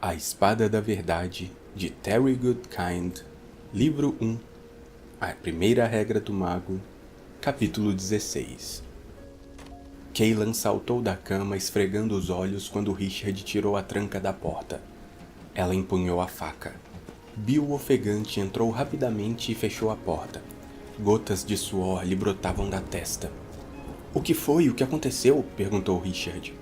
A Espada da Verdade, de Terry Goodkind, Livro 1, A Primeira Regra do Mago, Capítulo 16. Cailan saltou da cama esfregando os olhos quando Richard tirou a tranca da porta. Ela empunhou a faca. Bill, ofegante, entrou rapidamente e fechou a porta. Gotas de suor lhe brotavam da testa. "O que foi? O que aconteceu?" perguntou Richard.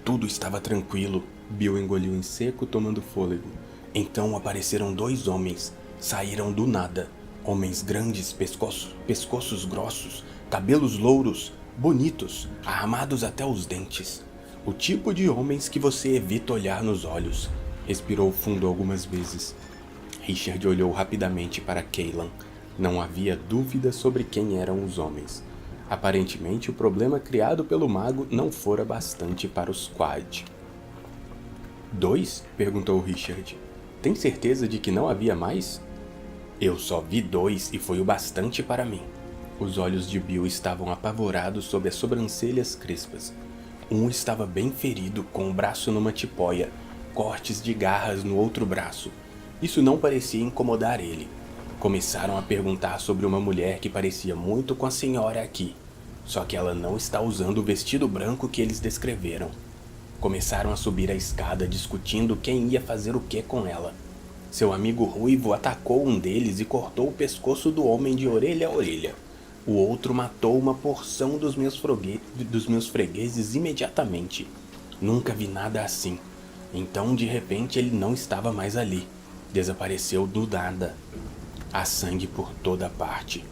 Tudo estava tranquilo. Bill engoliu em seco, tomando fôlego. Então apareceram dois homens. Saíram do nada. Homens grandes, pescoços grossos, cabelos louros, bonitos, armados até os dentes. O tipo de homens que você evita olhar nos olhos. Respirou fundo algumas vezes. Richard olhou rapidamente para Cailan. Não havia dúvida sobre quem eram os homens. Aparentemente, o problema criado pelo mago não fora bastante para os Quad. "Dois?" perguntou Richard. "Tem certeza de que não havia mais?" "Eu só vi dois e foi o bastante para mim." Os olhos de Bill estavam apavorados sob as sobrancelhas crespas. Um estava bem ferido, com o braço numa tipóia, cortes de garras no outro braço. Isso não parecia incomodar ele. Começaram a perguntar sobre uma mulher que parecia muito com a senhora aqui, só que ela não está usando o vestido branco que eles descreveram. Começaram a subir a escada discutindo quem ia fazer o que com ela. Seu amigo ruivo atacou um deles e cortou o pescoço do homem de orelha a orelha. O outro matou uma porção dos meus fregueses imediatamente. Nunca vi nada assim. Então, de repente, ele não estava mais ali. Desapareceu do nada. Há sangue por toda parte.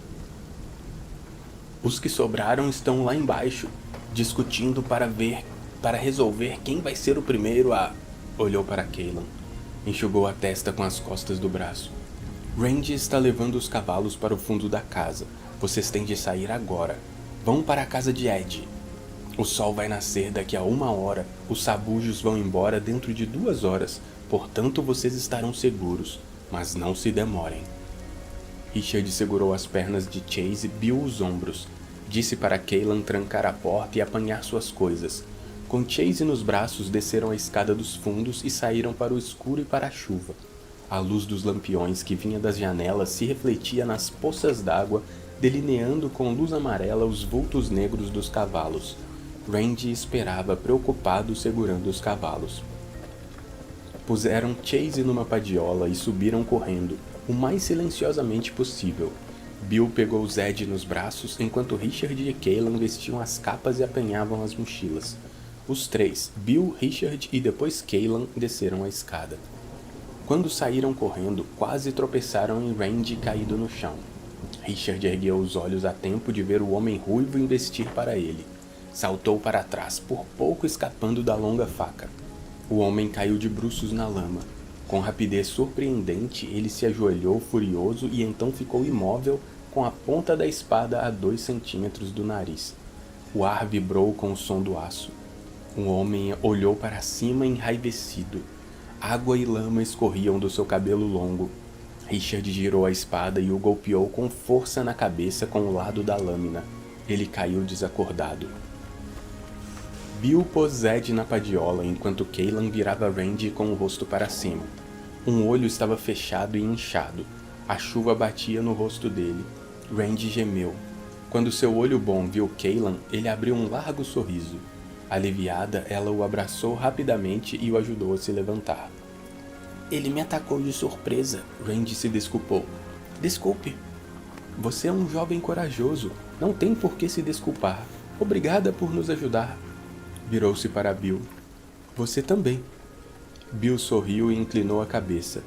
Os que sobraram estão lá embaixo, discutindo para resolver quem vai ser o primeiro a... Olhou para Cailan. Enxugou a testa com as costas do braço. "Randy está levando os cavalos para o fundo da casa. Vocês têm de sair agora. Vão para a casa de Ed. O sol vai nascer daqui a 1 hora. Os sabujos vão embora dentro de 2 horas. Portanto, vocês estarão seguros. Mas não se demorem." Richard segurou as pernas de Chase e Bill os ombros. Disse para Cailan trancar a porta e apanhar suas coisas. Com Chase nos braços, desceram a escada dos fundos e saíram para o escuro e para a chuva. A luz dos lampiões que vinha das janelas se refletia nas poças d'água, delineando com luz amarela os vultos negros dos cavalos. Randy esperava preocupado segurando os cavalos. Puseram Chase numa padiola e subiram correndo, o mais silenciosamente possível. Bill pegou Zed nos braços, enquanto Richard e Cailan vestiam as capas e apanhavam as mochilas. Os três, Bill, Richard e depois Cailan, desceram a escada. Quando saíram correndo, quase tropeçaram em Randy caído no chão. Richard ergueu os olhos a tempo de ver o homem ruivo investir para ele. Saltou para trás, por pouco escapando da longa faca. O homem caiu de bruços na lama. Com rapidez surpreendente, ele se ajoelhou furioso e então ficou imóvel, com a ponta da espada a 2 centímetros do nariz. O ar vibrou com o som do aço. O homem olhou para cima enraivecido. Água e lama escorriam do seu cabelo longo. Richard girou a espada e o golpeou com força na cabeça com o lado da lâmina. Ele caiu desacordado. Bill pôs Zed na padiola enquanto Cailan virava Randy com o rosto para cima. Um olho estava fechado e inchado. A chuva batia no rosto dele. Randy gemeu. Quando seu olho bom viu Cailan, ele abriu um largo sorriso. Aliviada, ela o abraçou rapidamente e o ajudou a se levantar. "Ele me atacou de surpresa." Randy se desculpou. "Desculpe." "Você é um jovem corajoso. Não tem por que se desculpar. Obrigada por nos ajudar." Virou-se para Bill. "Você também." Bill sorriu e inclinou a cabeça.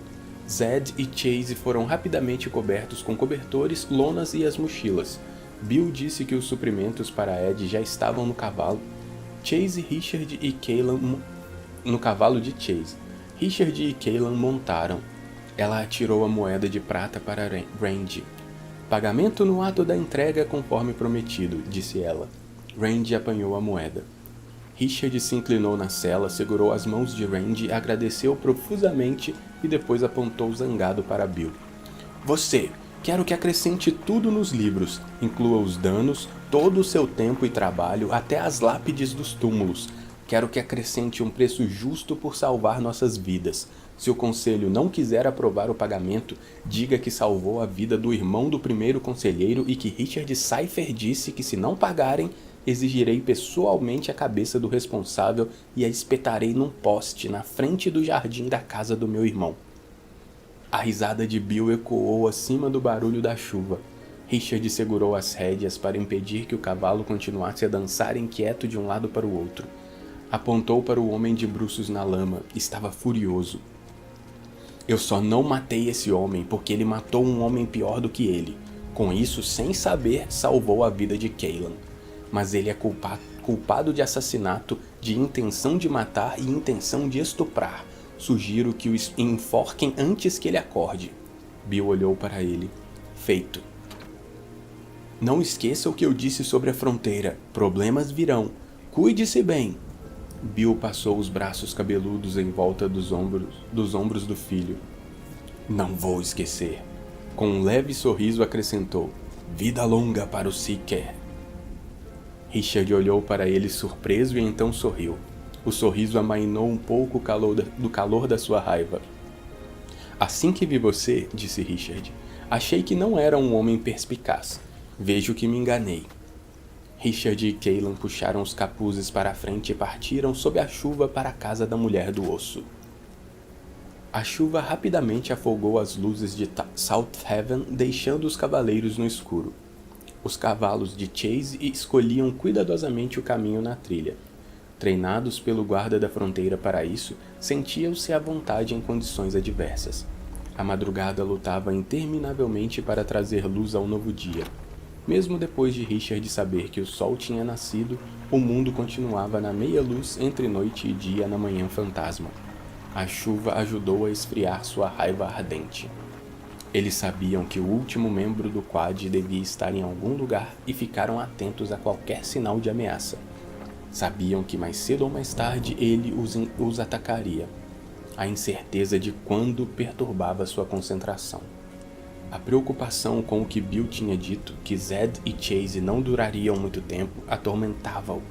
Zed e Chase foram rapidamente cobertos com cobertores, lonas e as mochilas. Bill disse que os suprimentos para Ed já estavam no cavalo. Chase, Richard e Cailan no cavalo de Chase. Richard e Cailan montaram. Ela atirou a moeda de prata para Randy. "Pagamento no ato da entrega conforme prometido", disse ela. Randy apanhou a moeda. Richard se inclinou na cela, segurou as mãos de Randy, agradeceu profusamente e depois apontou zangado para Bill. "Você, quero que acrescente tudo nos livros, inclua os danos, todo o seu tempo e trabalho, até as lápides dos túmulos. Quero que acrescente um preço justo por salvar nossas vidas. Se o conselho não quiser aprovar o pagamento, diga que salvou a vida do irmão do primeiro conselheiro e que Richard Cypher disse que se não pagarem, exigirei pessoalmente a cabeça do responsável e a espetarei num poste na frente do jardim da casa do meu irmão. A risada de Bill ecoou acima do barulho da chuva. Richard segurou as rédeas para impedir que o cavalo continuasse a dançar inquieto de um lado para o outro. Apontou para o homem de bruços na lama. Estava furioso. Eu só não matei esse homem porque ele matou um homem pior do que ele. Com isso, sem saber, salvou a vida de Cailan. Mas ele é culpado de assassinato, de intenção de matar e intenção de estuprar. Sugiro que o enforquem antes que ele acorde. Bill olhou para ele. Feito. Não esqueça o que eu disse sobre a fronteira. Problemas virão. Cuide-se bem. Bill passou os braços cabeludos em volta dos ombros do filho. Não vou esquecer. Com um leve sorriso acrescentou. Vida longa para o Seeker. Richard olhou para ele surpreso e então sorriu. O sorriso amainou um pouco do calor da sua raiva. Assim que vi você, disse Richard, achei que não era um homem perspicaz. Vejo que me enganei. Richard e Cailan puxaram os capuzes para a frente e partiram sob a chuva para a casa da mulher do osso. A chuva rapidamente afogou as luzes de Southhaven, deixando os cavaleiros no escuro. Os cavalos de Chase escolhiam cuidadosamente o caminho na trilha. Treinados pelo guarda da fronteira para isso, sentiam-se à vontade em condições adversas. A madrugada lutava interminavelmente para trazer luz ao novo dia. Mesmo depois de Richard saber que o sol tinha nascido, o mundo continuava na meia-luz entre noite e dia na manhã fantasma. A chuva ajudou a esfriar sua raiva ardente. Eles sabiam que o último membro do Quad devia estar em algum lugar e ficaram atentos a qualquer sinal de ameaça. Sabiam que mais cedo ou mais tarde ele os atacaria. A incerteza de quando perturbava sua concentração. A preocupação com o que Bill tinha dito, que Zed e Chase não durariam muito tempo, atormentava-o.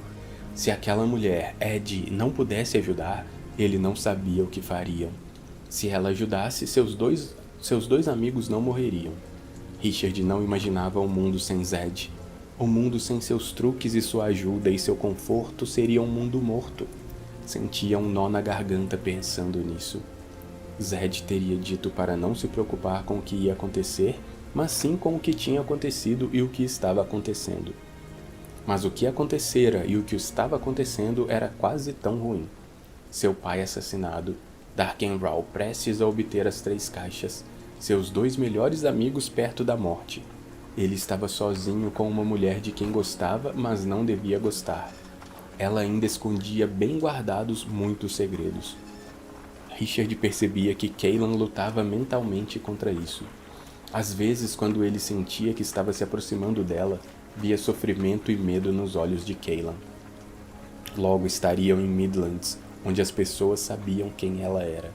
Se aquela mulher, Ed, não pudesse ajudar, ele não sabia o que fariam. Se ela ajudasse, seus dois amigos não morreriam. Richard não imaginava um mundo sem Zed. O mundo sem seus truques e sua ajuda e seu conforto seria um mundo morto. Sentia um nó na garganta pensando nisso. Zed teria dito para não se preocupar com o que ia acontecer, mas sim com o que tinha acontecido e o que estava acontecendo. Mas o que acontecera e o que estava acontecendo era quase tão ruim. Seu pai assassinado, Darkenrahl prestes a obter as 3 caixas, seus 2 melhores amigos perto da morte. Ele estava sozinho com uma mulher de quem gostava, mas não devia gostar. Ela ainda escondia bem guardados muitos segredos. Richard percebia que Cailan lutava mentalmente contra isso. Às vezes, quando ele sentia que estava se aproximando dela, via sofrimento e medo nos olhos de Cailan. Logo estariam em Midlands, onde as pessoas sabiam quem ela era.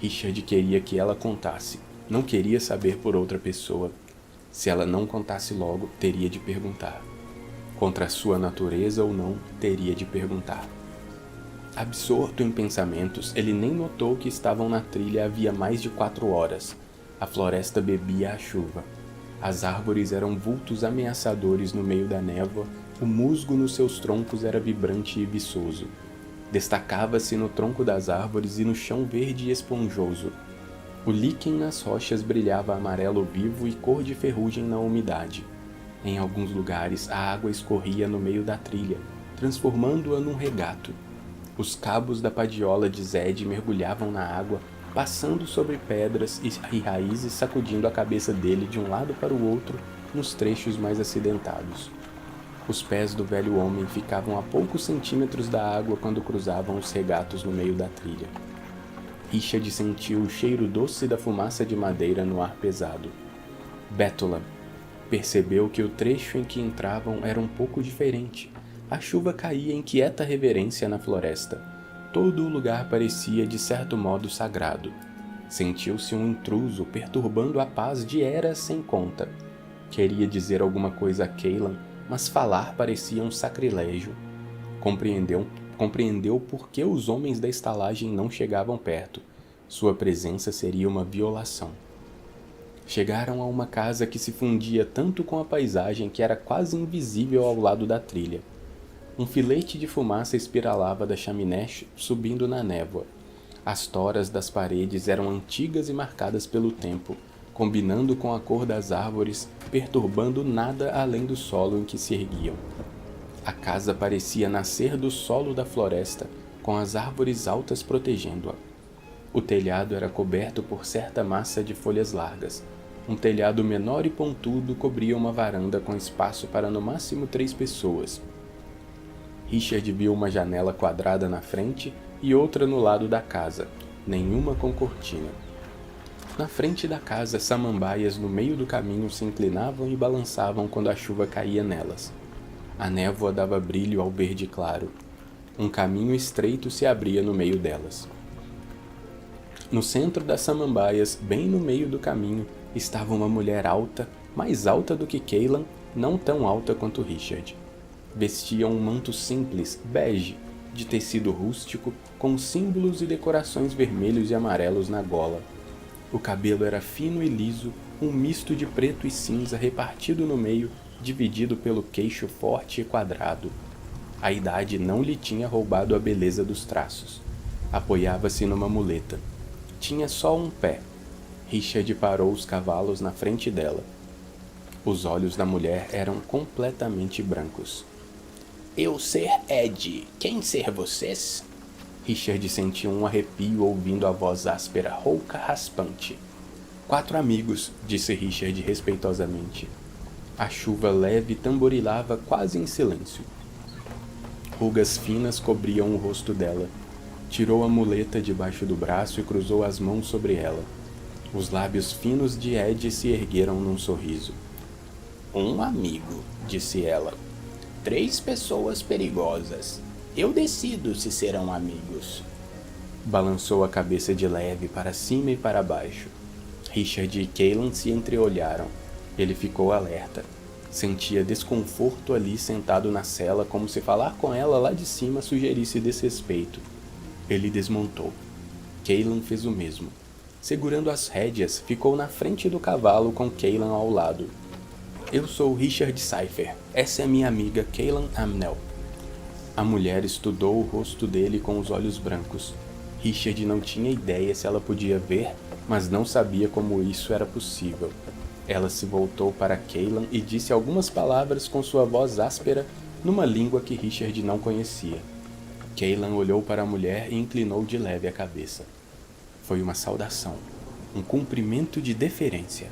Richard queria que ela contasse, não queria saber por outra pessoa. Se ela não contasse logo, teria de perguntar. Contra a sua natureza ou não, teria de perguntar. Absorto em pensamentos, ele nem notou que estavam na trilha havia mais de 4 horas. A floresta bebia a chuva. As árvores eram vultos ameaçadores no meio da névoa, o musgo nos seus troncos era vibrante e viçoso. Destacava-se no tronco das árvores e no chão verde e esponjoso. O líquen nas rochas brilhava amarelo vivo e cor de ferrugem na umidade. Em alguns lugares, a água escorria no meio da trilha, transformando-a num regato. Os cabos da padiola de Zed mergulhavam na água, passando sobre pedras e raízes, sacudindo a cabeça dele de um lado para o outro nos trechos mais acidentados. Os pés do velho homem ficavam a poucos centímetros da água quando cruzavam os regatos no meio da trilha. Richard sentiu o cheiro doce da fumaça de madeira no ar pesado. Bétula percebeu que o trecho em que entravam era um pouco diferente. A chuva caía em quieta reverência na floresta. Todo o lugar parecia de certo modo sagrado. Sentiu-se um intruso perturbando a paz de eras sem conta. Queria dizer alguma coisa a Cailan, mas falar parecia um sacrilégio. compreendeu por que os homens da estalagem não chegavam perto. Sua presença seria uma violação. Chegaram a uma casa que se fundia tanto com a paisagem que era quase invisível ao lado da trilha. Um filete de fumaça espiralava da chaminé subindo na névoa. As toras das paredes eram antigas e marcadas pelo tempo, combinando com a cor das árvores, perturbando nada além do solo em que se erguiam. A casa parecia nascer do solo da floresta, com as árvores altas protegendo-a. O telhado era coberto por certa massa de folhas largas. Um telhado menor e pontudo cobria uma varanda com espaço para no máximo 3 pessoas. Richard viu uma janela quadrada na frente e outra no lado da casa, nenhuma com cortina. Na frente da casa, samambaias no meio do caminho se inclinavam e balançavam quando a chuva caía nelas. A névoa dava brilho ao verde claro. Um caminho estreito se abria no meio delas. No centro das samambaias, bem no meio do caminho, estava uma mulher alta, mais alta do que Cailan, não tão alta quanto Richard. Vestia um manto simples, bege, de tecido rústico, com símbolos e decorações vermelhos e amarelos na gola. O cabelo era fino e liso, um misto de preto e cinza repartido no meio, dividido pelo queixo forte e quadrado. A idade não lhe tinha roubado a beleza dos traços. Apoiava-se numa muleta. Tinha só um pé. Richard parou os cavalos na frente dela. Os olhos da mulher eram completamente brancos. Eu ser Ed, quem ser vocês? Richard sentiu um arrepio ouvindo a voz áspera, rouca, raspante. 4 amigos, disse Richard respeitosamente. A chuva leve tamborilava quase em silêncio. Rugas finas cobriam o rosto dela. Tirou a muleta debaixo do braço e cruzou as mãos sobre ela. Os lábios finos de Ed se ergueram num sorriso. Um amigo, disse ela. 3 pessoas perigosas. Eu decido se serão amigos. Balançou a cabeça de leve para cima e para baixo. Richard e Cailan se entreolharam. Ele ficou alerta. Sentia desconforto ali sentado na cela, como se falar com ela lá de cima sugerisse desrespeito. Ele desmontou. Cailan fez o mesmo. Segurando as rédeas, ficou na frente do cavalo com Cailan ao lado. Eu sou Richard Cypher. Essa é minha amiga Cailan Amnel. A mulher estudou o rosto dele com os olhos brancos. Richard não tinha ideia se ela podia ver, mas não sabia como isso era possível. Ela se voltou para Cailan e disse algumas palavras com sua voz áspera, numa língua que Richard não conhecia. Cailan olhou para a mulher e inclinou de leve a cabeça. Foi uma saudação, um cumprimento de deferência.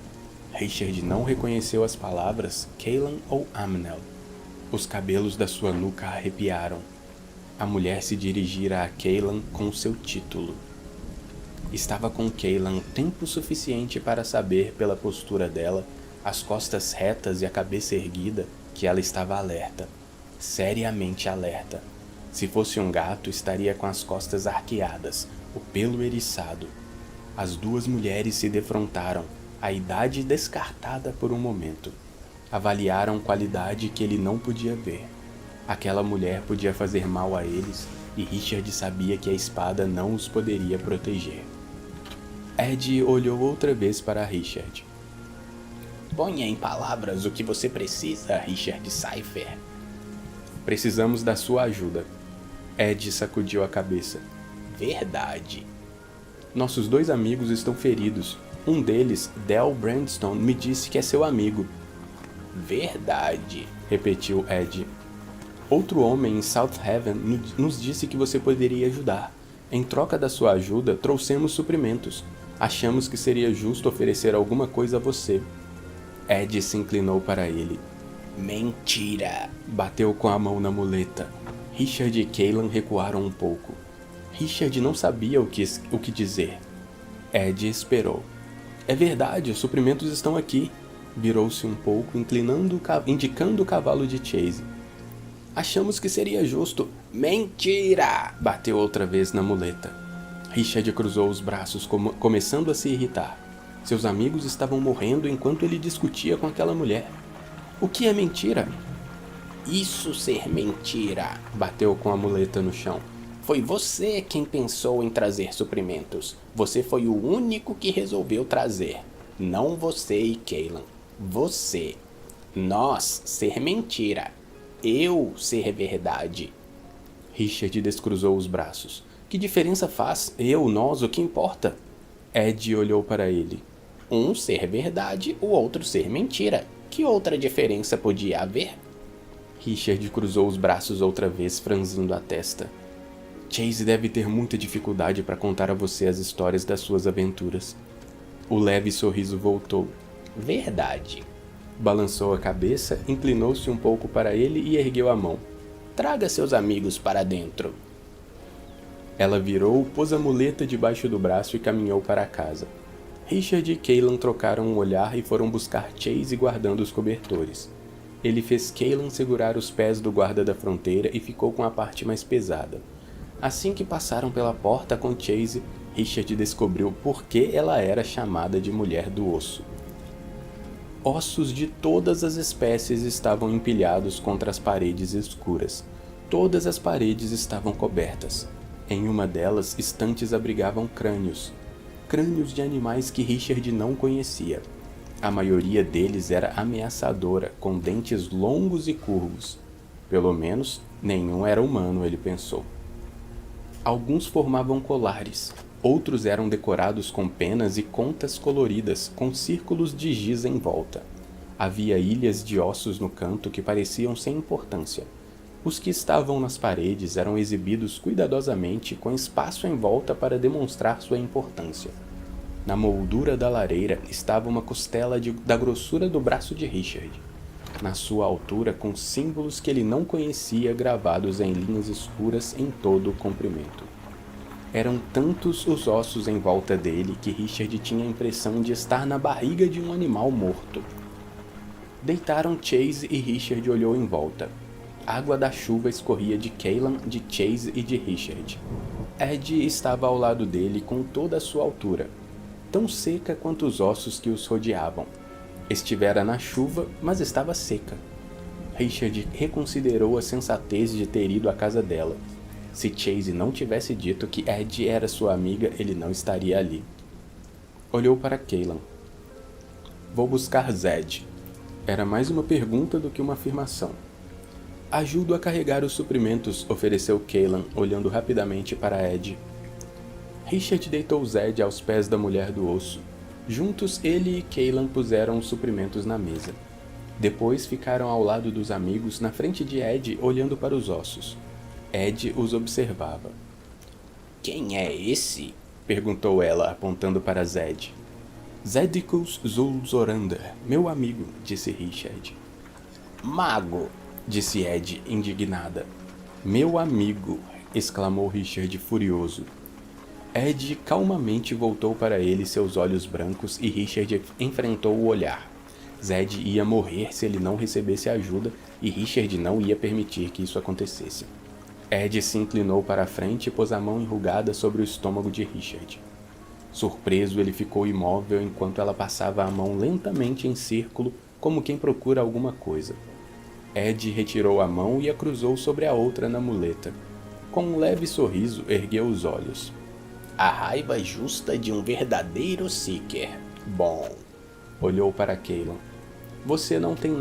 Richard não reconheceu as palavras Cailan ou Amnel. Os cabelos da sua nuca arrepiaram. A mulher se dirigira a Cailan com seu título. Estava com Cailan tempo suficiente para saber pela postura dela, as costas retas e a cabeça erguida, que ela estava alerta. Seriamente alerta. Se fosse um gato, estaria com as costas arqueadas, o pelo eriçado. As 2 mulheres se defrontaram, a idade descartada por um momento. Avaliaram qualidade que ele não podia ver. Aquela mulher podia fazer mal a eles, e Richard sabia que a espada não os poderia proteger. Ed olhou outra vez para Richard. Ponha em palavras o que você precisa, Richard Cypher. Precisamos da sua ajuda. Ed sacudiu a cabeça. Verdade. Nossos 2 amigos estão feridos. Um deles, Del Brandstone, me disse que é seu amigo. Verdade, repetiu Ed. Outro homem em South Haven nos disse que você poderia ajudar. Em troca da sua ajuda, trouxemos suprimentos. Achamos que seria justo oferecer alguma coisa a você. Ed se inclinou para ele. Mentira! Bateu com a mão na muleta. Richard e Cailan recuaram um pouco. Richard não sabia o que dizer. Ed esperou. É verdade, os suprimentos estão aqui. Virou-se um pouco, indicando o cavalo de Chase. Achamos que seria justo. Mentira! Bateu outra vez na muleta. Richard cruzou os braços, começando a se irritar. Seus amigos estavam morrendo enquanto ele discutia com aquela mulher. O que é mentira? Isso ser mentira! Bateu com a muleta no chão. Foi você quem pensou em trazer suprimentos. Você foi o único que resolveu trazer. Não você e Kaylan. Você. Nós ser mentira. Eu ser verdade. Richard descruzou os braços. Que diferença faz? Eu, nós, o que importa? Ed olhou para ele. Um ser verdade, o outro ser mentira. Que outra diferença podia haver? Richard cruzou os braços outra vez, franzindo a testa. Chase deve ter muita dificuldade para contar a você as histórias das suas aventuras. O leve sorriso voltou. Verdade. Balançou a cabeça, inclinou-se um pouco para ele e ergueu a mão. Traga seus amigos para dentro. Ela virou, pôs a muleta debaixo do braço e caminhou para a casa. Richard e Kaylan trocaram um olhar e foram buscar Chase guardando os cobertores. Ele fez Kaylan segurar os pés do guarda da fronteira e ficou com a parte mais pesada. Assim que passaram pela porta com Chase, Richard descobriu por que ela era chamada de Mulher do Osso. Ossos de todas as espécies estavam empilhados contra as paredes escuras. Todas as paredes estavam cobertas. Em uma delas, estantes abrigavam crânios. Crânios de animais que Richard não conhecia. A maioria deles era ameaçadora, com dentes longos e curvos. Pelo menos, nenhum era humano, ele pensou. Alguns formavam colares, outros eram decorados com penas e contas coloridas, com círculos de giz em volta. Havia ilhas de ossos no canto que pareciam sem importância. Os que estavam nas paredes eram exibidos cuidadosamente com espaço em volta para demonstrar sua importância. Na moldura da lareira estava uma costela da grossura do braço de Richard, na sua altura com símbolos que ele não conhecia gravados em linhas escuras em todo o comprimento. Eram tantos os ossos em volta dele que Richard tinha a impressão de estar na barriga de um animal morto. Deitaram Chase e Richard olhou em volta. Água da chuva escorria de Kaylan, de Chase e de Richard. Ed estava ao lado dele com toda a sua altura, tão seca quanto os ossos que os rodeavam. Estivera na chuva, mas estava seca. Richard reconsiderou a sensatez de ter ido à casa dela. Se Chase não tivesse dito que Ed era sua amiga, ele não estaria ali. Olhou para Kaylan. Vou buscar Zed. Era mais uma pergunta do que uma afirmação. Ajudo a carregar os suprimentos, ofereceu Kaylan, olhando rapidamente para Ed. Richard deitou Zed aos pés da Mulher do Osso. Juntos, ele e Kaylan puseram os suprimentos na mesa. Depois ficaram ao lado dos amigos, na frente de Ed, olhando para os ossos. Ed os observava. Quem é esse? Perguntou ela, apontando para Zed. Zedicus Zulzorander, meu amigo, disse Richard. Mago, disse Ed, indignada. Meu amigo, exclamou Richard furioso. Ed calmamente voltou para ele seus olhos brancos e Richard enfrentou o olhar. Zed ia morrer se ele não recebesse ajuda e Richard não ia permitir que isso acontecesse. Ed se inclinou para a frente e pôs a mão enrugada sobre o estômago de Richard. Surpreso, ele ficou imóvel enquanto ela passava a mão lentamente em círculo, como quem procura alguma coisa. Ed retirou a mão e a cruzou sobre a outra na muleta. Com um leve sorriso, ergueu os olhos. A raiva justa de um verdadeiro Seeker. Bom. Olhou para Kaylan. Você não tem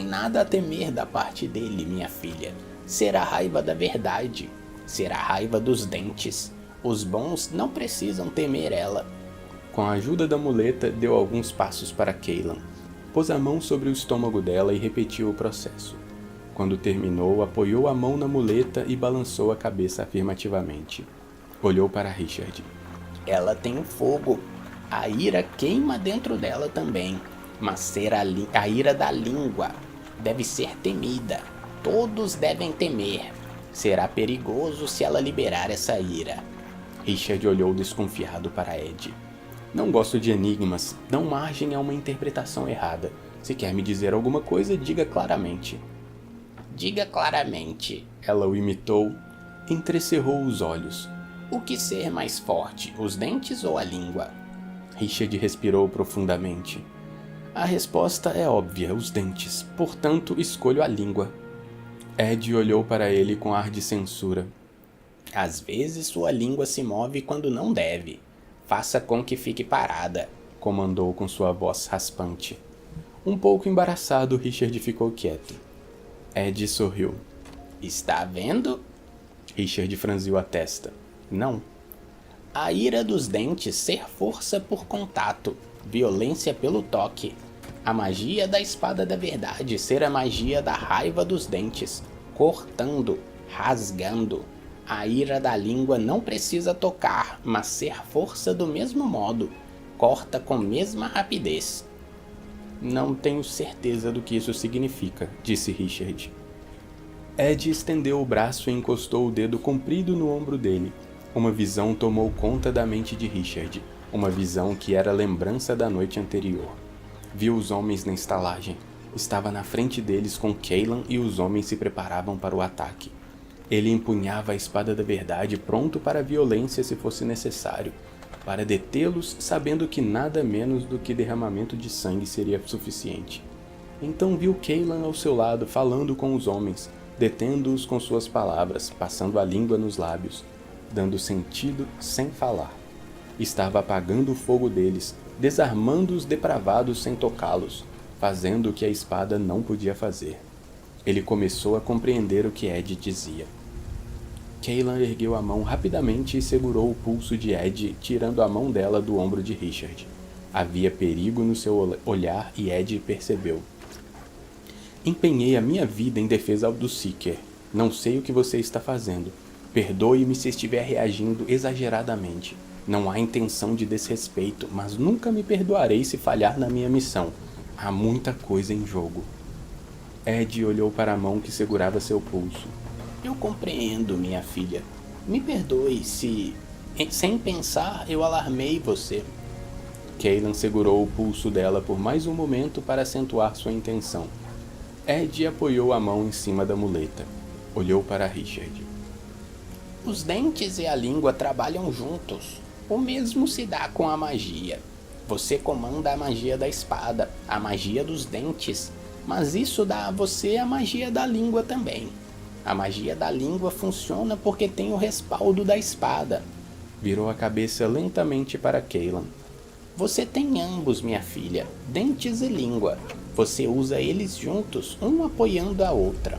nada a temer da parte dele, minha filha. Será a raiva da verdade. Será a raiva dos dentes. Os bons não precisam temer ela. Com a ajuda da muleta, deu alguns passos para Kaylan. Pôs a mão sobre o estômago dela e repetiu o processo. Quando terminou, apoiou a mão na muleta e balançou a cabeça afirmativamente. Olhou para Richard. Ela tem fogo. A ira queima dentro dela também. Mas será a ira da língua. Deve ser temida. Todos devem temer. Será perigoso se ela liberar essa ira. Richard olhou desconfiado para Ed. Não gosto de enigmas. Dão margem a uma interpretação errada. Se quer me dizer alguma coisa, diga claramente. Diga claramente. Ela o imitou. Entrecerrou os olhos. O que ser mais forte, os dentes ou a língua? Richard respirou profundamente. A resposta é óbvia, os dentes. Portanto, escolho a língua. Ed olhou para ele com ar de censura. Às vezes sua língua se move quando não deve. Faça com que fique parada, comandou com sua voz raspante. Um pouco embaraçado, Richard ficou quieto. Ed sorriu. Está vendo? Richard franziu a testa. Não. A ira dos dentes ser força por contato, violência pelo toque. A magia da espada da verdade ser a magia da raiva dos dentes, cortando, rasgando. A ira da língua não precisa tocar, mas ser força do mesmo modo, corta com mesma rapidez. Não tenho certeza do que isso significa, disse Richard. Ed estendeu o braço e encostou o dedo comprido no ombro dele. Uma visão tomou conta da mente de Richard, uma visão que era lembrança da noite anterior. Viu os homens na estalagem. Estava na frente deles com Cailan e os homens se preparavam para o ataque. Ele empunhava a espada da verdade pronto para a violência se fosse necessário, para detê-los sabendo que nada menos do que derramamento de sangue seria suficiente. Então viu Cailan ao seu lado falando com os homens, detendo-os com suas palavras, passando a língua nos lábios, dando sentido sem falar. Estava apagando o fogo deles, desarmando os depravados sem tocá-los, fazendo o que a espada não podia fazer. Ele começou a compreender o que Ed dizia. Cailan ergueu a mão rapidamente e segurou o pulso de Ed, tirando a mão dela do ombro de Richard. Havia perigo no seu olhar e Ed percebeu. Empenhei a minha vida em defesa do Seeker. Não sei o que você está fazendo. Perdoe-me se estiver reagindo exageradamente. Não há intenção de desrespeito, mas nunca me perdoarei se falhar na minha missão. Há muita coisa em jogo. Ed olhou para a mão que segurava seu pulso. Eu compreendo, minha filha. Me perdoe se, sem pensar, eu alarmei você. Cailan segurou o pulso dela por mais um momento para acentuar sua intenção. Ed apoiou a mão em cima da muleta. Olhou para Richard. Os dentes e a língua trabalham juntos. O mesmo se dá com a magia. Você comanda a magia da espada, a magia dos dentes, mas isso dá a você a magia da língua também. A magia da língua funciona porque tem o respaldo da espada. Virou a cabeça lentamente para Cailan. Você tem ambos, minha filha, dentes e língua. Você usa eles juntos, um apoiando a outra.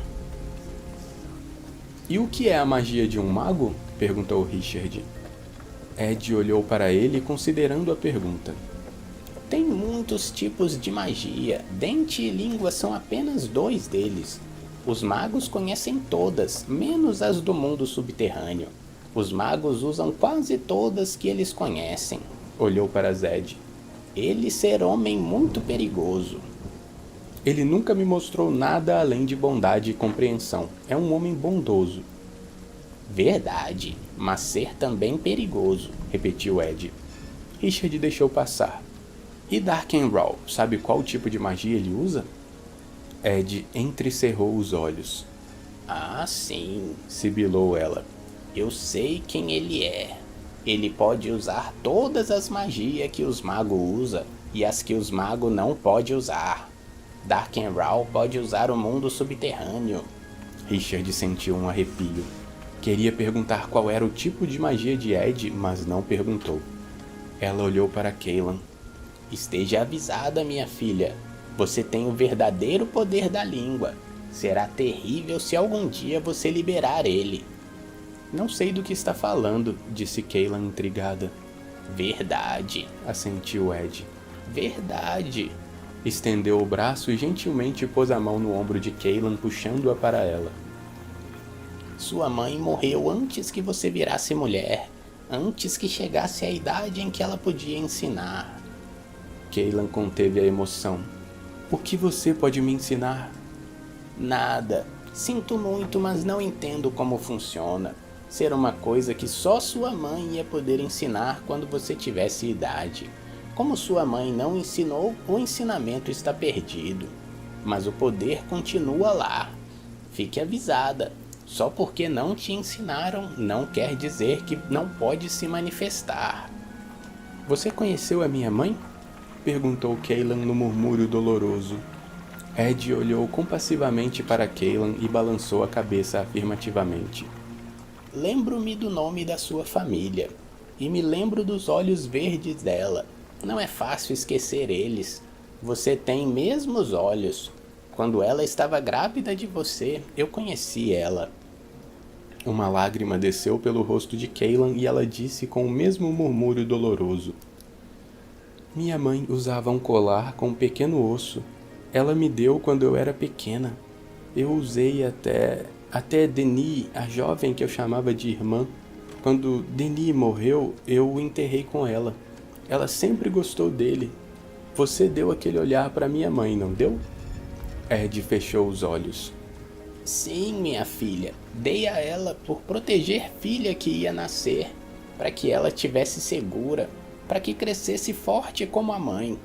E o que é a magia de um mago? Perguntou Richard. Ed olhou para ele considerando a pergunta. Tem muitos tipos de magia. Dente e língua são apenas 2 deles. Os magos conhecem todas, menos as do mundo subterrâneo. Os magos usam quase todas que eles conhecem. Olhou para Zed. Ele ser homem muito perigoso. Ele nunca me mostrou nada além de bondade e compreensão. É um homem bondoso. Verdade, mas ser também perigoso, repetiu Ed. Richard deixou passar. E Darkenraw, sabe qual tipo de magia ele usa? Ed entrecerrou os olhos. Ah, sim, sibilou ela. Eu sei quem ele é. Ele pode usar todas as magias que os magos usam e as que os magos não podem usar. Darkenraw pode usar o mundo subterrâneo. Richard sentiu um arrepio. Queria perguntar qual era o tipo de magia de Ed, mas não perguntou. Ela olhou para Cailan. Esteja avisada, minha filha. Você tem o verdadeiro poder da língua. Será terrível se algum dia você liberar ele. Não sei do que está falando, disse Cailan intrigada. Verdade, assentiu Ed. Verdade. Estendeu o braço e gentilmente pôs a mão no ombro de Cailan, puxando-a para ela. Sua mãe morreu antes que você virasse mulher, antes que chegasse a idade em que ela podia ensinar. Cailan conteve a emoção. O que você pode me ensinar? Nada. Sinto muito, mas não entendo como funciona. Ser uma coisa que só sua mãe ia poder ensinar quando você tivesse idade. Como sua mãe não ensinou, o ensinamento está perdido. Mas o poder continua lá. Fique avisada. Só porque não te ensinaram, não quer dizer que não pode se manifestar. Você conheceu a minha mãe? Perguntou Kaylan no murmúrio doloroso. Ed olhou compassivamente para Kaylan e balançou a cabeça afirmativamente. Lembro-me do nome da sua família. E me lembro dos olhos verdes dela. Não é fácil esquecer eles. Você tem mesmos olhos. Quando ela estava grávida de você, eu conheci ela. Uma lágrima desceu pelo rosto de Kaylan e ela disse com o mesmo murmúrio doloroso. Minha mãe usava um colar com um pequeno osso. Ela me deu quando eu era pequena. Eu usei até Denis, a jovem que eu chamava de irmã. Quando Denis morreu, eu o enterrei com ela. Ela sempre gostou dele. Você deu aquele olhar para minha mãe, não deu? Ed fechou os olhos. Sim, minha filha. Dei a ela por proteger filha que ia nascer, para que ela tivesse segura, para que crescesse forte como a mãe.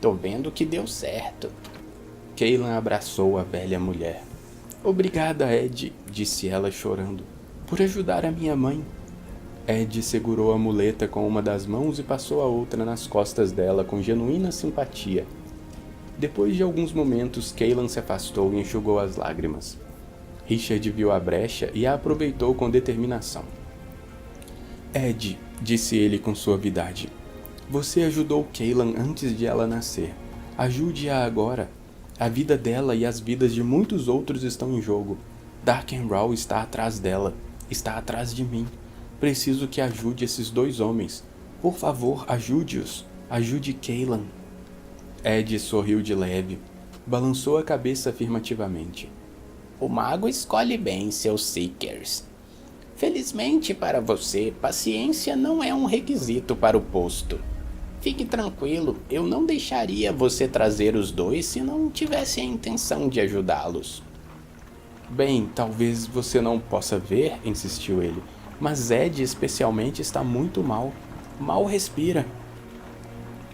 Tô vendo que deu certo. Kaylan abraçou a velha mulher. Obrigada, Ed, disse ela chorando, por ajudar a minha mãe. Ed segurou a muleta com uma das mãos e passou a outra nas costas dela com genuína simpatia. Depois de alguns momentos, Kaylan se afastou e enxugou as lágrimas. Richard viu a brecha e a aproveitou com determinação. Ed, disse ele com suavidade, você ajudou Kaylan antes de ela nascer. Ajude-a agora. A vida dela e as vidas de muitos outros estão em jogo. Darkenraw está atrás dela. Está atrás de mim. Preciso que ajude esses dois homens. Por favor, ajude-os. Ajude Kaylan. Ed sorriu de leve. Balançou a cabeça afirmativamente. O mago escolhe bem seus Seekers. Felizmente para você, paciência não é um requisito para o posto. Fique tranquilo, eu não deixaria você trazer os dois se não tivesse a intenção de ajudá-los. Bem, talvez você não possa ver, insistiu ele, mas Ed especialmente está muito mal. Mal respira.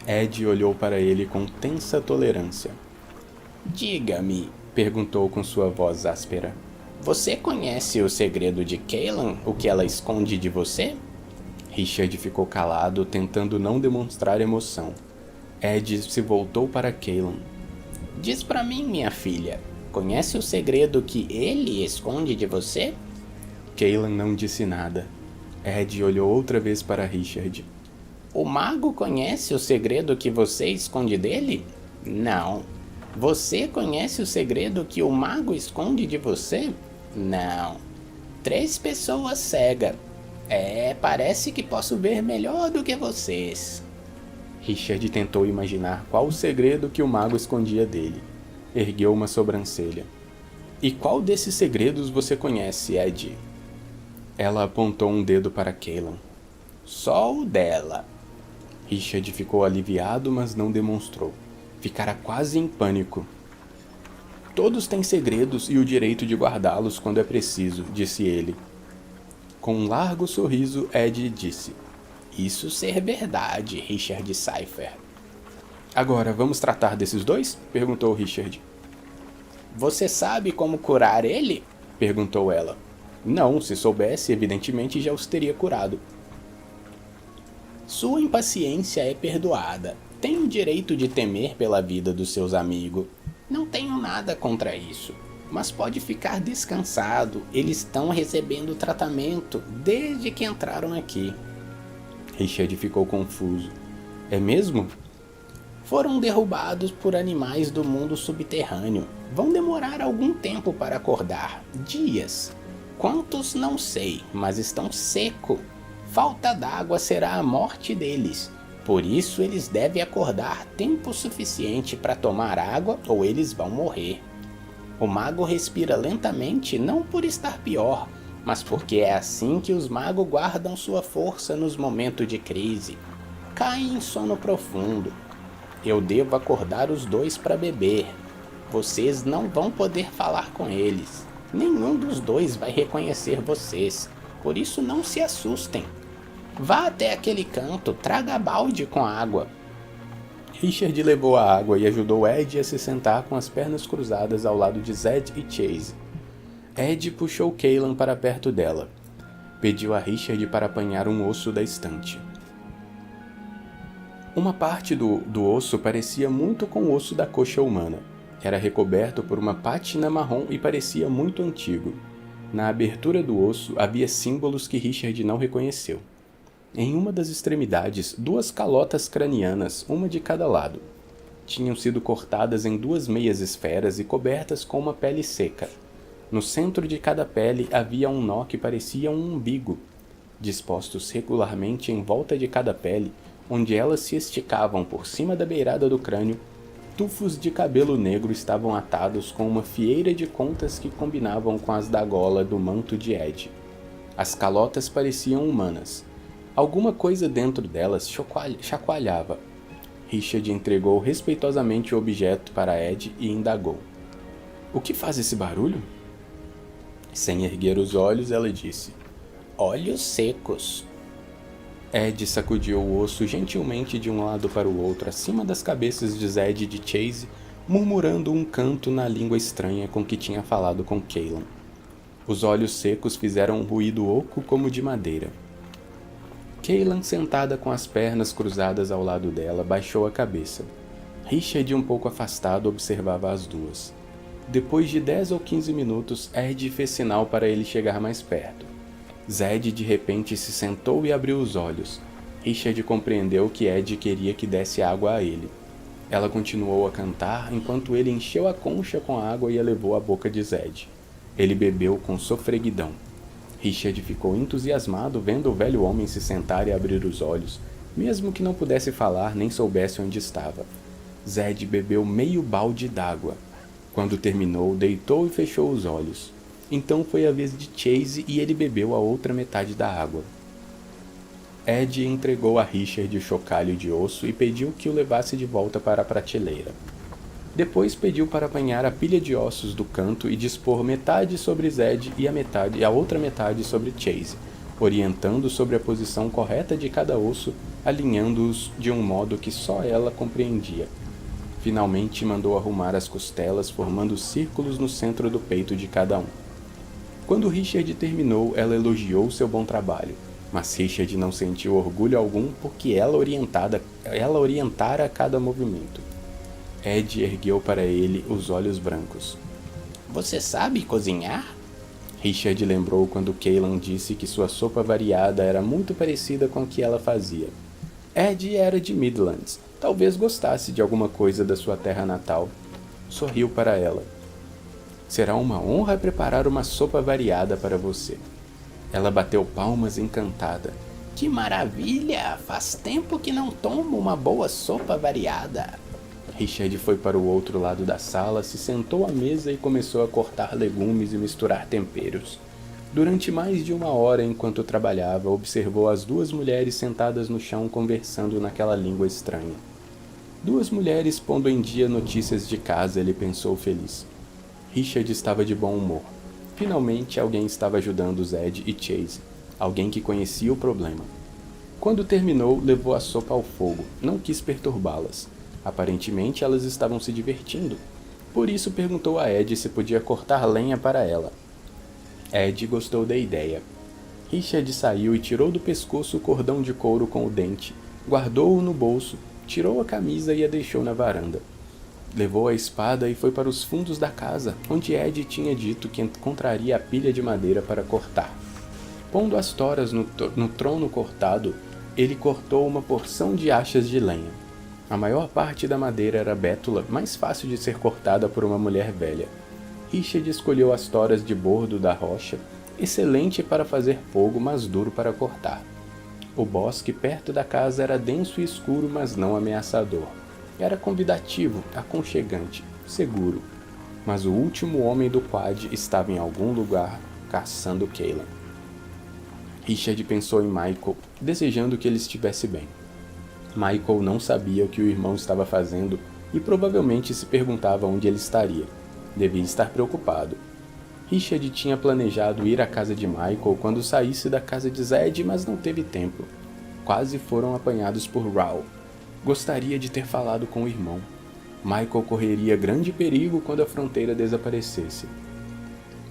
Ed olhou para ele com tensa tolerância. Diga-me, perguntou com sua voz áspera. Você conhece o segredo de Kaylan, o que ela esconde de você? Richard ficou calado, tentando não demonstrar emoção. Ed se voltou para Kaylan. Diz pra mim, minha filha, conhece o segredo que ele esconde de você? Kaylan não disse nada. Ed olhou outra vez para Richard. O mago conhece o segredo que você esconde dele? Não. Você conhece o segredo que o mago esconde de você? Não. 3 pessoas cegas. Parece que posso ver melhor do que vocês. Richard tentou imaginar qual o segredo que o mago escondia dele. Ergueu uma sobrancelha. E qual desses segredos você conhece, Ed? Ela apontou um dedo para Kaylan. Só o dela. Richard ficou aliviado, mas não demonstrou. Ficara quase em pânico. Todos têm segredos e o direito de guardá-los quando é preciso, disse ele. Com um largo sorriso, Ed disse. Isso ser verdade, Richard Cypher. Agora, vamos tratar desses dois? Perguntou Richard. Você sabe como curar ele? Perguntou ela. Não, se soubesse, evidentemente já os teria curado. Sua impaciência é perdoada. Tem o direito de temer pela vida dos seus amigos. Não tenho nada contra isso. Mas pode ficar descansado. Eles estão recebendo tratamento desde que entraram aqui. Richard ficou confuso. É mesmo? Foram derrubados por animais do mundo subterrâneo. Vão demorar algum tempo para acordar. Dias. Quantos não sei, mas estão secos. Falta d'água será a morte deles. Por isso eles devem acordar tempo suficiente para tomar água ou eles vão morrer. O mago respira lentamente não por estar pior, mas porque é assim que os magos guardam sua força nos momentos de crise. Caem em sono profundo. Eu devo acordar os dois para beber. Vocês não vão poder falar com eles. Nenhum dos dois vai reconhecer vocês. Por isso não se assustem. Vá até aquele canto, traga balde com água. Richard levou a água e ajudou Ed a se sentar com as pernas cruzadas ao lado de Zed e Chase. Ed puxou Kaylan para perto dela. Pediu a Richard para apanhar um osso da estante. Uma parte do osso parecia muito com o osso da coxa humana. Era recoberto por uma pátina marrom e parecia muito antigo. Na abertura do osso havia símbolos que Richard não reconheceu. Em uma das extremidades, 2 calotas cranianas, uma de cada lado. Tinham sido cortadas em 2 meias esferas e cobertas com uma pele seca. No centro de cada pele havia um nó que parecia um umbigo. Dispostos regularmente em volta de cada pele, onde elas se esticavam por cima da beirada do crânio, tufos de cabelo negro estavam atados com uma fieira de contas que combinavam com as da gola do manto de Ed. As calotas pareciam humanas. Alguma coisa dentro delas chacoalhava. Richard entregou respeitosamente o objeto para Ed e indagou. "O que faz esse barulho?" Sem erguer os olhos, ela disse. "Olhos secos." Ed sacudiu o osso gentilmente de um lado para o outro acima das cabeças de Zed e de Chase, murmurando um canto na língua estranha com que tinha falado com Cailan. Os olhos secos fizeram um ruído oco como de madeira. Cailan, sentada com as pernas cruzadas ao lado dela, baixou a cabeça. Richard, um pouco afastado, observava as duas. Depois de 10 ou 15 minutos, Ed fez sinal para ele chegar mais perto. Zed de repente se sentou e abriu os olhos. Richard compreendeu que Ed queria que desse água a ele. Ela continuou a cantar enquanto ele encheu a concha com água e a levou à boca de Zed. Ele bebeu com sofreguidão. Richard ficou entusiasmado vendo o velho homem se sentar e abrir os olhos, mesmo que não pudesse falar nem soubesse onde estava. Zed bebeu meio balde d'água. Quando terminou, deitou e fechou os olhos. Então foi a vez de Chase e ele bebeu a outra metade da água. Ed entregou a Richard o chocalho de osso e pediu que o levasse de volta para a prateleira. Depois pediu para apanhar a pilha de ossos do canto e dispor metade sobre Zed e a outra metade sobre Chase, orientando sobre a posição correta de cada osso, alinhando-os de um modo que só ela compreendia. Finalmente mandou arrumar as costelas, formando círculos no centro do peito de cada um. Quando Richard terminou, ela elogiou seu bom trabalho, mas Richard não sentiu orgulho algum porque ela orientara cada movimento. Ed ergueu para ele os olhos brancos. "Você sabe cozinhar?" Richard lembrou quando Cailan disse que sua sopa variada era muito parecida com a que ela fazia. Ed era de Midlands, talvez gostasse de alguma coisa da sua terra natal. Sorriu para ela. "Será uma honra preparar uma sopa variada para você." Ela bateu palmas encantada. "Que maravilha! Faz tempo que não tomo uma boa sopa variada." Richard foi para o outro lado da sala, se sentou à mesa e começou a cortar legumes e misturar temperos. Durante mais de 1 hora, enquanto trabalhava, observou as 2 mulheres sentadas no chão conversando naquela língua estranha. 2 mulheres pondo em dia notícias de casa, ele pensou feliz. Richard estava de bom humor. Finalmente, alguém estava ajudando Zed e Chase, alguém que conhecia o problema. Quando terminou, levou a sopa ao fogo, não quis perturbá-las. Aparentemente, elas estavam se divertindo. Por isso, perguntou a Ed se podia cortar lenha para ela. Ed gostou da ideia. Richard saiu e tirou do pescoço o cordão de couro com o dente, guardou-o no bolso, tirou a camisa e a deixou na varanda. Levou a espada e foi para os fundos da casa, onde Ed tinha dito que encontraria a pilha de madeira para cortar. Pondo as toras no trono cortado, ele cortou uma porção de achas de lenha. A maior parte da madeira era bétula, mais fácil de ser cortada por uma mulher velha. Richard escolheu as toras de bordo da rocha, excelente para fazer fogo, mas duro para cortar. O bosque perto da casa era denso e escuro, mas não ameaçador. Era convidativo, aconchegante, seguro. Mas o último homem do quad estava em algum lugar caçando Cailan. Richard pensou em Michael, desejando que ele estivesse bem. Michael não sabia o que o irmão estava fazendo e provavelmente se perguntava onde ele estaria. Devia estar preocupado. Richard tinha planejado ir à casa de Michael quando saísse da casa de Zed, mas não teve tempo. Quase foram apanhados por Raoul. Gostaria de ter falado com o irmão. Michael correria grande perigo quando a fronteira desaparecesse.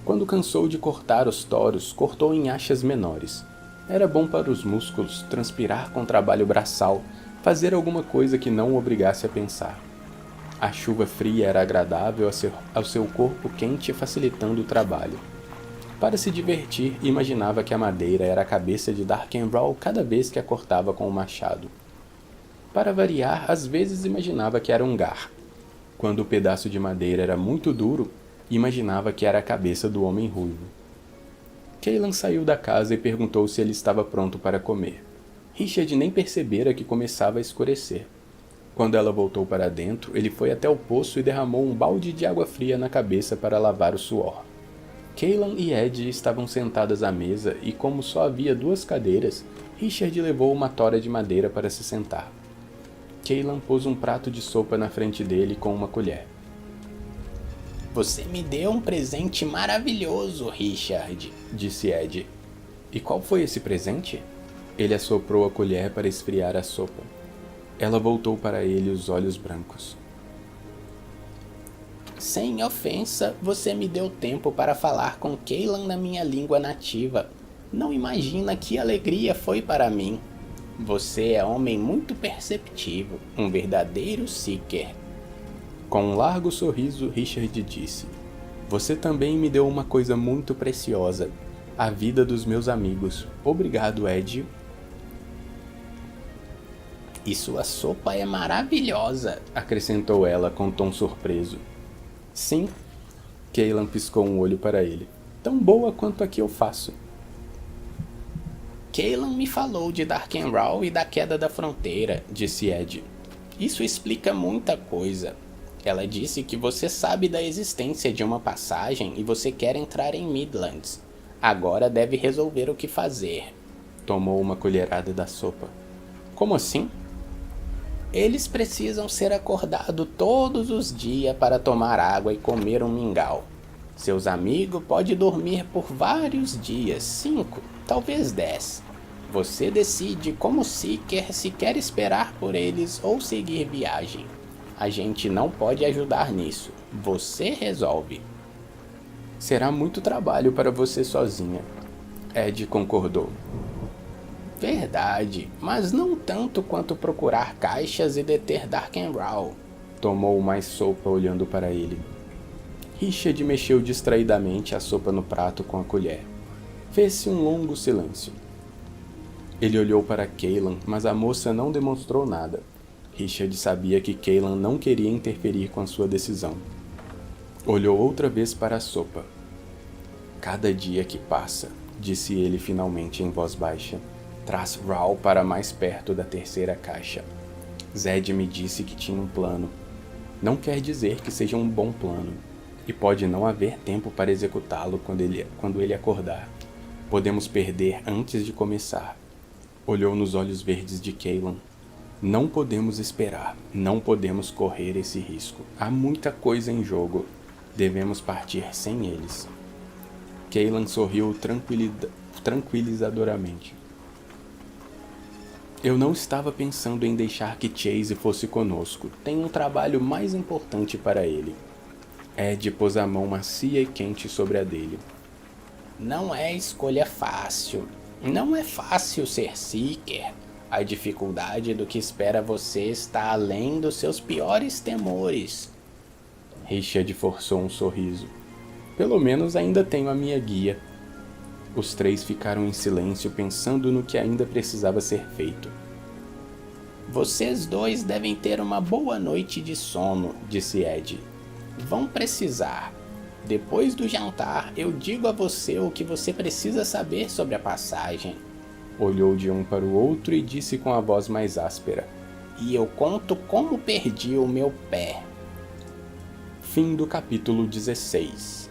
Quando cansou de cortar os toros, cortou em achas menores. Era bom para os músculos transpirar com trabalho braçal, Fazer alguma coisa que não o obrigasse a pensar. A chuva fria era agradável ao seu corpo quente, facilitando o trabalho. Para se divertir, imaginava que a madeira era a cabeça de Darkenrahl cada vez que a cortava com o machado. Para variar, às vezes imaginava que era um gar. Quando o pedaço de madeira era muito duro, imaginava que era a cabeça do homem ruivo. Cailan saiu da casa e perguntou se ele estava pronto para comer. Richard nem percebera que começava a escurecer. Quando ela voltou para dentro, ele foi até o poço e derramou um balde de água fria na cabeça para lavar o suor. Cailan e Ed estavam sentadas à mesa e, como só havia 2 cadeiras, Richard levou uma tora de madeira para se sentar. Cailan pôs um prato de sopa na frente dele com uma colher. Você me deu um presente maravilhoso, Richard, disse Ed. E qual foi esse presente? Ele assoprou a colher para esfriar a sopa. Ela voltou para ele os olhos brancos. Sem ofensa, você me deu tempo para falar com Cailan na minha língua nativa. Não imagina que alegria foi para mim. Você é homem muito perceptivo, um verdadeiro Seeker. Com um largo sorriso, Richard disse: Você também me deu uma coisa muito preciosa, a vida dos meus amigos. Obrigado, Ed. E sua sopa é maravilhosa, acrescentou ela com tom surpreso. Sim, Cailan piscou um olho para ele. Tão boa quanto a que eu faço. Cailan me falou de Darkenrahl e da queda da fronteira, disse Ed. Isso explica muita coisa. Ela disse que você sabe da existência de uma passagem e você quer entrar em Midlands. Agora deve resolver o que fazer. Tomou uma colherada da sopa. Como assim? Eles precisam ser acordados todos os dias para tomar água e comer um mingau. Seus amigos podem dormir por vários dias, 5, talvez 10. Você decide como Seeker se quer esperar por eles ou seguir viagem. A gente não pode ajudar nisso. Você resolve. Será muito trabalho para você sozinha. Ed concordou. Verdade, mas não tanto quanto procurar caixas e deter Darkenrahl. Tomou mais sopa olhando para ele. Richard mexeu distraidamente a sopa no prato com a colher. Fez-se um longo silêncio. Ele olhou para Cailan, mas a moça não demonstrou nada. Richard sabia que Cailan não queria interferir com a sua decisão. Olhou outra vez para a sopa. Cada dia que passa, disse ele finalmente em voz baixa, traz Rahl para mais perto da terceira caixa. Zed me disse que tinha um plano. Não quer dizer que seja um bom plano. E pode não haver tempo para executá-lo quando ele acordar. Podemos perder antes de começar. Olhou nos olhos verdes de Cailan. Não podemos esperar. Não podemos correr esse risco. Há muita coisa em jogo. Devemos partir sem eles. Cailan sorriu tranquilizadoramente. Eu não estava pensando em deixar que Chase fosse conosco. Tem um trabalho mais importante para ele. Ed pôs a mão macia e quente sobre a dele. Não é escolha fácil. Não é fácil ser Seeker. A dificuldade do que espera você está além dos seus piores temores. Richard forçou um sorriso. Pelo menos ainda tenho a minha guia. Os 3 ficaram em silêncio pensando no que ainda precisava ser feito. Vocês 2 devem ter uma boa noite de sono, disse Ed. Vão precisar. Depois do jantar, eu digo a você o que você precisa saber sobre a passagem. Olhou de um para o outro e disse com a voz mais áspera. E eu conto como perdi o meu pé. Fim do capítulo 16.